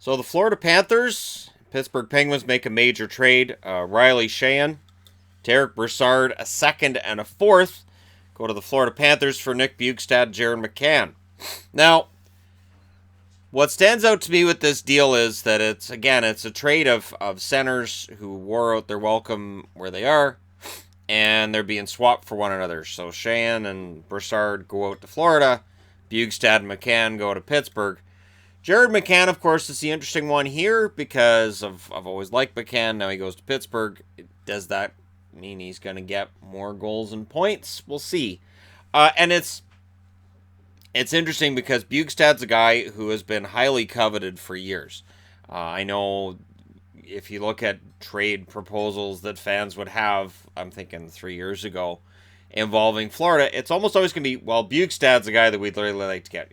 So the Florida Panthers, Pittsburgh Penguins make a major trade. Riley Sheahan, Derek Brassard, a second and a fourth, go to the Florida Panthers for Nick Bjugstad, Jared McCann. Now, what stands out to me with this deal is that it's a trade of centers who wore out their welcome where they are, and they're being swapped for one another. So Sheahan and Brassard go out to Florida, Bjugstad and McCann go to Pittsburgh. Jared McCann, of course, is the interesting one here because I've always liked McCann. Now he goes to Pittsburgh. Does that mean he's going to get more goals and points? We'll see. And it's interesting because Bjugstad's a guy who has been highly coveted for years. I know if you look at trade proposals that fans would have, I'm thinking 3 years ago, involving Florida, it's almost always going to be, well, Bjugstad's a guy that we'd really like to get,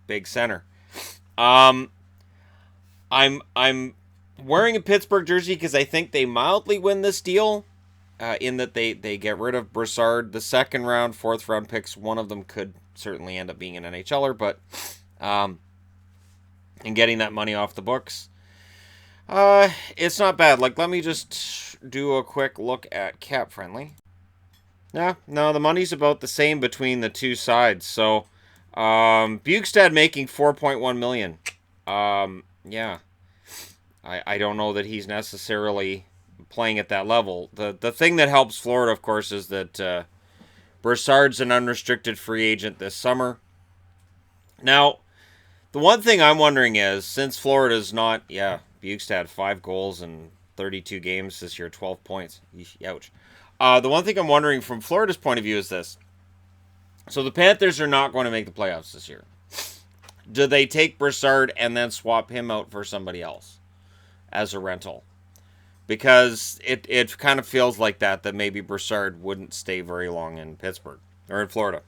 big center. I'm wearing a Pittsburgh jersey because I think they mildly win this deal, in that they get rid of Brassard. The second round, fourth round picks, one of them could certainly end up being an NHLer, but and getting that money off the books, it's not bad. Like, let me just do a quick look at cap friendly. Yeah, no, the money's about the same between the two sides. So, Bjugstad making $4.1 million. Yeah, I don't know that he's necessarily playing at that level. The thing that helps Florida, of course, is that Brassard's an unrestricted free agent this summer. Now, the one thing I'm wondering is, since Florida's not, Bjugstad 5 goals in 32 games this year, 12 points. Ouch. The one thing I'm wondering from Florida's point of view is this. So the Panthers are not going to make the playoffs this year. Do they take Brassard and then swap him out for somebody else as a rental? Because it kind of feels like that maybe Brassard wouldn't stay very long in Pittsburgh. Or in Florida,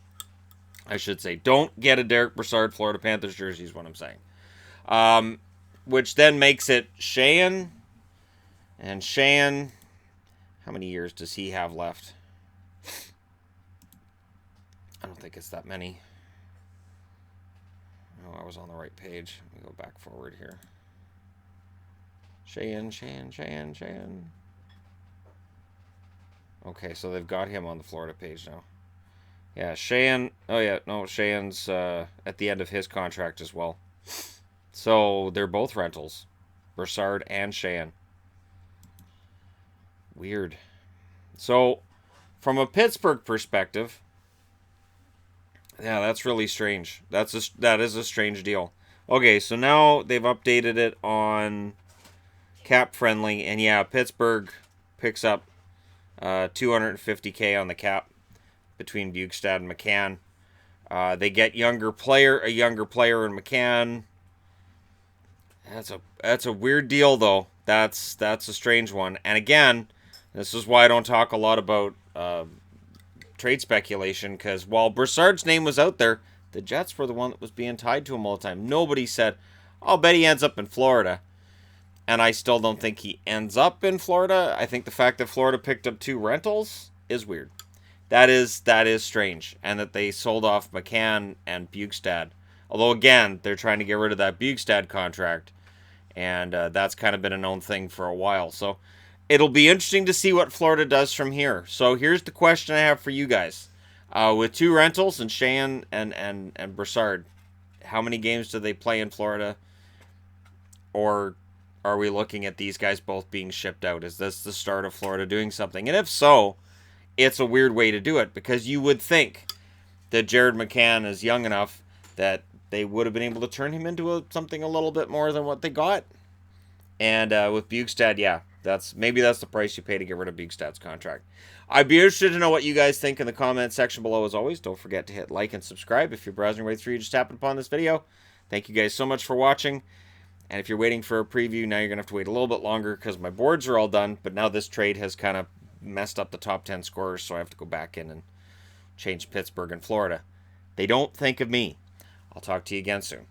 I should say. Don't get a Derek Brassard Florida Panthers jersey is what I'm saying. Which then makes it Sheahan. And Sheahan, how many years does he have left? I don't think it's that many. Oh, I was on the right page. Let me go back forward here. Sheahan. Okay, so they've got him on the Florida page now. Yeah, Sheahan. Oh, yeah, no, Sheahan's at the end of his contract as well. So they're both rentals. Brassard and Sheahan. Weird. So, from a Pittsburgh perspective, yeah, that's really strange. That is a strange deal. Okay, so now they've updated it on cap friendly, and yeah, Pittsburgh picks up $250K on the cap between Bjugstad and McCann. They get a younger player in McCann. That's a weird deal though. That's a strange one. And again, this is why I don't talk a lot about trade speculation, because while Brassard's name was out there, the Jets were the one that was being tied to him all the time. Nobody said, I'll bet he ends up in Florida. And I still don't think he ends up in Florida. I think the fact that Florida picked up 2 rentals is weird. That is strange. And that they sold off McCann and Bjugstad. Although, again, they're trying to get rid of that Bjugstad contract. And that's kind of been a known thing for a while. So it'll be interesting to see what Florida does from here. So here's the question I have for you guys. With 2 rentals and Sheahan and Brassard, how many games do they play in Florida? Or are we looking at these guys both being shipped out? Is this the start of Florida doing something? And if so, it's a weird way to do it, because you would think that Jared McCann is young enough that they would have been able to turn him into something a little bit more than what they got. And with Bjugstad, yeah, that's the price you pay to get rid of Bjugstad's contract. I'd be interested to know what you guys think in the comment section below. As always, don't forget to hit like and subscribe. If you're browsing right through, you just happened upon this video. Thank you guys so much for watching. And if you're waiting for a preview, now you're going to have to wait a little bit longer because my boards are all done. But now this trade has kind of messed up the top 10 scorers, so I have to go back in and change Pittsburgh and Florida. They don't think of me. I'll talk to you again soon.